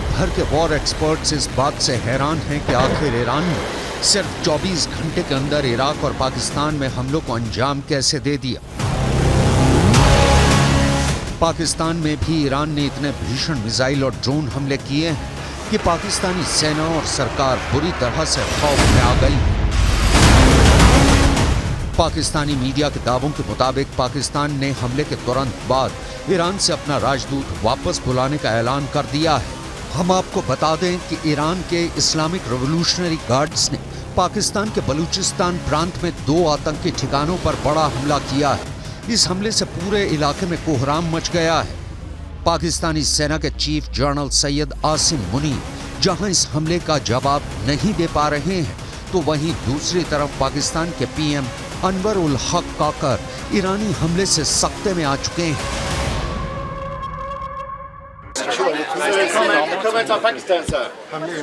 भर के war experts इस बात से हैरान हैं कि आखिर ईरान ने सिर्फ 24 घंटे के अंदर इराक और पाकिस्तान में हमलों को अंजाम कैसे दे दिया। पाकिस्तान में भी ईरान ने इतने भीषण मिसाइल और ड्रोन हमले किए हैं कि पाकिस्तानी सेना और सरकार बुरी तरह से खौफ में आ गई। पाकिस्तानी मीडिया के दावों के मुताबिक पाकिस्तान ने हमले के तुरंत बाद ईरान से अपना राजदूत वापस बुलाने का ऐलान कर दिया है। हम आपको बता दें कि ईरान के इस्लामिक रिवॉल्यूशनरी गार्ड्स ने पाकिस्तान के बलूचिस्तान प्रांत में 2 आतंकी ठिकानों पर बड़ा हमला किया है। इस हमले से पूरे इलाके में कोहराम मच गया है। पाकिस्तानी सेना के चीफ जनरल सैयद आसिम मुनीर जहां इस हमले का जवाब नहीं दे पा रहे हैं, तो वहीं दूसरी तरफ पाकिस्तान के पीएम अनवर उल हक काकर ईरानी हमले से सख्ते में आ चुके हैं।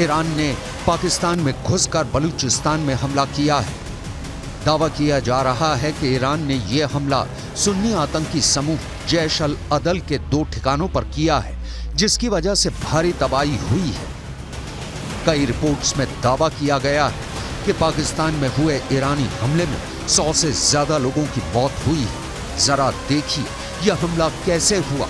ईरान ने पाकिस्तान में घुसकर बलूचिस्तान में हमला किया है। दावा किया जा रहा है कि ईरान ने यह हमला सुन्नी आतंकी समूह जैश अल अदल के 2 ठिकानों पर किया है, जिसकी वजह से भारी तबाही हुई है। कई रिपोर्ट्स में दावा किया गया है कि पाकिस्तान में हुए ईरानी हमले में 100 से ज्यादा लोगों की मौत हुई है। जरा देखिए यह हमला कैसे हुआ।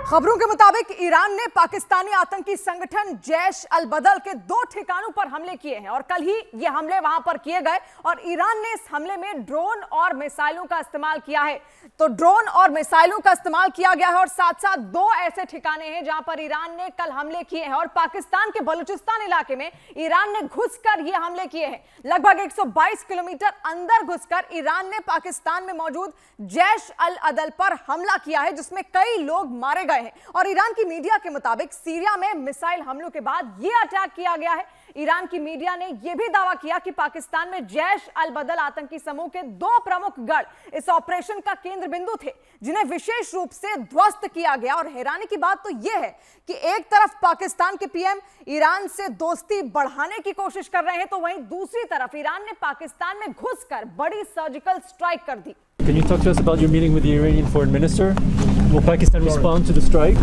खबरों के मुताबिक ईरान ने पाकिस्तानी आतंकी संगठन जैश अल बदल के 2 ठिकानों पर हमले किए हैं और कल ही ये हमले वहां पर किए गए और ईरान ने इस हमले में ड्रोन और मिसाइलों का इस्तेमाल किया है। तो ड्रोन और मिसाइलों का इस्तेमाल किया गया है और साथ साथ 2 ऐसे ठिकाने हैं जहां पर ईरान ने कल हमले किए हैं और पाकिस्तान के बलूचिस्तान इलाके में ईरान ने घुसकर ये हमले किए हैं। लगभग 122 किलोमीटर अंदर घुसकर ईरान ने पाकिस्तान में मौजूद जैश अल अदल पर हमला किया है, जिसमें कई लोग मारे गए हैं। और ईरान की मीडिया के मुताबिक सीरिया में मिसाइल हमलों के बाद यह अटैक किया गया है। ईरान की मीडिया ने यह भी दावा किया कि पाकिस्तान में जैश अल बदल आतंकी समूह के 2 प्रमुख गढ़ इस ऑपरेशन का केंद्र बिंदु थे, जिन्हें विशेष रूप से ध्वस्त किया गया। और हैरानी की बात तो यह है कि एक तरफ पाकिस्तान के पीएम ईरान से दोस्ती बढ़ाने की कोशिश कर रहे हैं, तो वहीं दूसरी तरफ ईरान ने पाकिस्तान में घुसकर बड़ी सर्जिकल स्ट्राइक कर दी। Can you talk to us about your meeting with the Iranian foreign minister? Will Pakistan respond to the strike?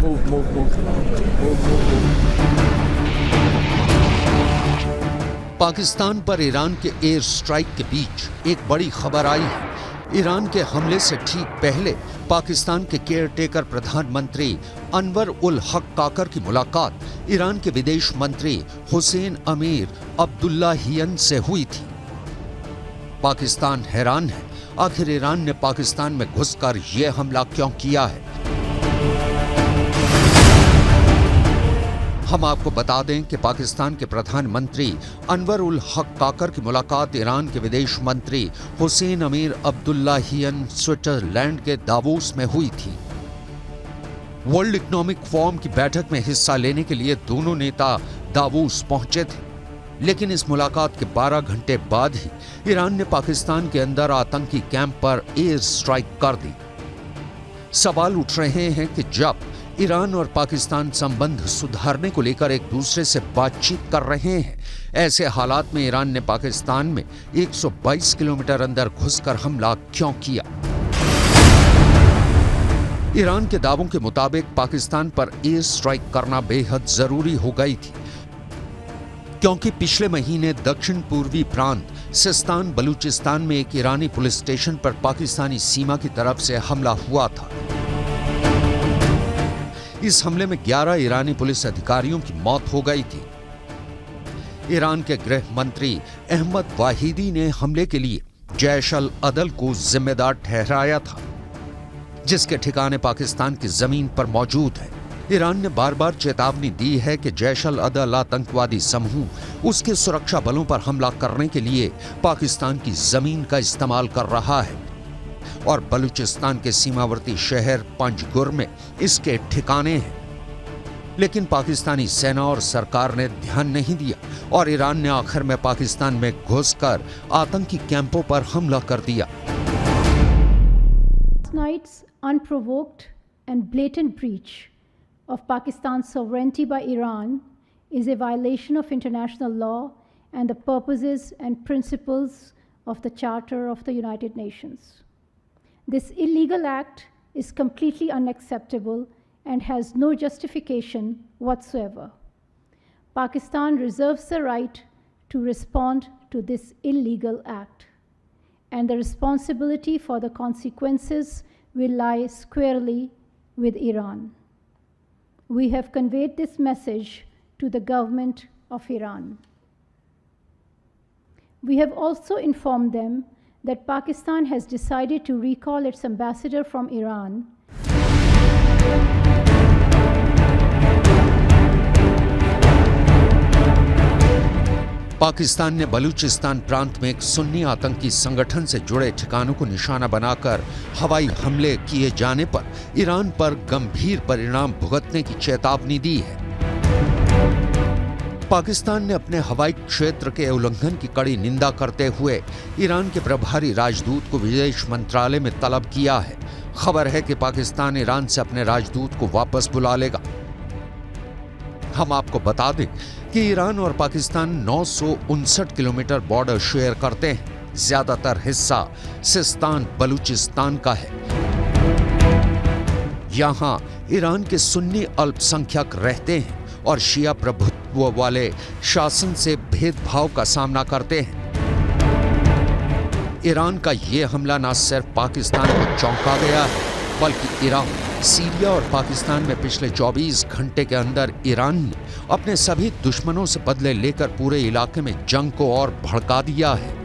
Pakistan पर ईरान के एयर स्ट्राइक के बीच एक बड़ी खबर आई है। ईरान के हमले से ठीक पहले पाकिस्तान के केयरटेकर प्रधानमंत्री अनवर उल हक काकर की मुलाकात ईरान के विदेश मंत्री हुसैन अमीर अब्दुल्लाहियन से हुई थी। पाकिस्तान हैरान है, आखिर ईरान ने पाकिस्तान में घुसकर यह हमला क्यों किया है। हम आपको बता दें कि पाकिस्तान के प्रधानमंत्री अनवर उल हक काकर की मुलाकात ईरान के विदेश मंत्री हुसैन अमीर अब्दुल्लाहियन स्विट्जरलैंड के दावोस में हुई थी। वर्ल्ड इकोनॉमिक फोरम की बैठक में हिस्सा लेने के लिए दोनों नेता दावोस पहुंचे थे, लेकिन इस मुलाकात के 12 घंटे बाद ही ईरान ने पाकिस्तान के अंदर आतंकी कैंप पर एयर स्ट्राइक कर दी। सवाल उठ रहे हैं कि जब ईरान और पाकिस्तान संबंध सुधारने को लेकर एक दूसरे से बातचीत कर रहे हैं, ऐसे हालात में ईरान ने पाकिस्तान में 122 किलोमीटर अंदर घुसकर हमला क्यों किया। ईरान के दावों के मुताबिक पाकिस्तान पर एयर स्ट्राइक करना बेहद जरूरी हो गई थी, क्योंकि पिछले महीने दक्षिण पूर्वी प्रांत सिस्तान बलूचिस्तान में एक ईरानी पुलिस स्टेशन पर पाकिस्तानी सीमा की तरफ से हमला हुआ था। इस हमले में 11 ईरानी पुलिस अधिकारियों की मौत हो गई थी। ईरान के गृह मंत्री अहमद वाहिदी ने हमले के लिए जैश अल अदल को जिम्मेदार ठहराया था, जिसके ठिकाने पाकिस्तान की जमीन पर मौजूद है। ईरान ने बार बार चेतावनी दी है कि जैश अल अदल आतंकवादी समूह उसके सुरक्षा बलों पर हमला करने के लिए पाकिस्तान की जमीन का इस्तेमाल कर रहा है और बलूचिस्तान के सीमावर्ती शहर पंजगुर में इसके ठिकाने हैं। लेकिन पाकिस्तानी सेना और सरकार ने ध्यान नहीं दिया और ईरान ने आखिर में पाकिस्तान में घुसकर आतंकी कैंपों पर हमला कर दिया। Night's unprovoked and blatant breach of Pakistan's sovereignty by Iran is a violation of international law and the purposes and principles of the Charter of the United Nations. This illegal act is completely unacceptable and has no justification whatsoever. Pakistan reserves the right to respond to this illegal act, and the responsibility for the consequences will lie squarely with Iran. We have conveyed this message to the government of Iran. We have also informed them that Pakistan has decided to recall its ambassador from Iran. Pakistan ने बलूचिस्तान प्रांत में एक सुन्नी आतंकी संगठन से जुड़े ठिकानों को निशाना बनाकर हवाई हमले किए जाने पर ईरान पर गंभीर परिणाम भुगतने की चेतावनी दी है। पाकिस्तान ने अपने हवाई क्षेत्र के उल्लंघन की कड़ी निंदा करते हुए ईरान के प्रभारी राजदूत को विदेश मंत्रालय में तलब किया है। खबर है कि पाकिस्तान ईरान से अपने राजदूत को वापस बुला लेगा। हम आपको बता दें कि ईरान और पाकिस्तान 959 किलोमीटर बॉर्डर शेयर करते हैं। ज्यादातर हिस्सा सिस्तान बलूचिस्तान का है। यहां ईरान के सुन्नी अल्पसंख्यक रहते हैं और शिया प्रभुत्व वाले शासन से भेदभाव का सामना करते हैं। ईरान का यह हमला न सिर्फ पाकिस्तान को चौंका गया है, बल्कि ईरान, सीरिया और पाकिस्तान में पिछले 24 घंटे के अंदर ईरान ने अपने सभी दुश्मनों से बदले लेकर पूरे इलाके में जंग को और भड़का दिया है।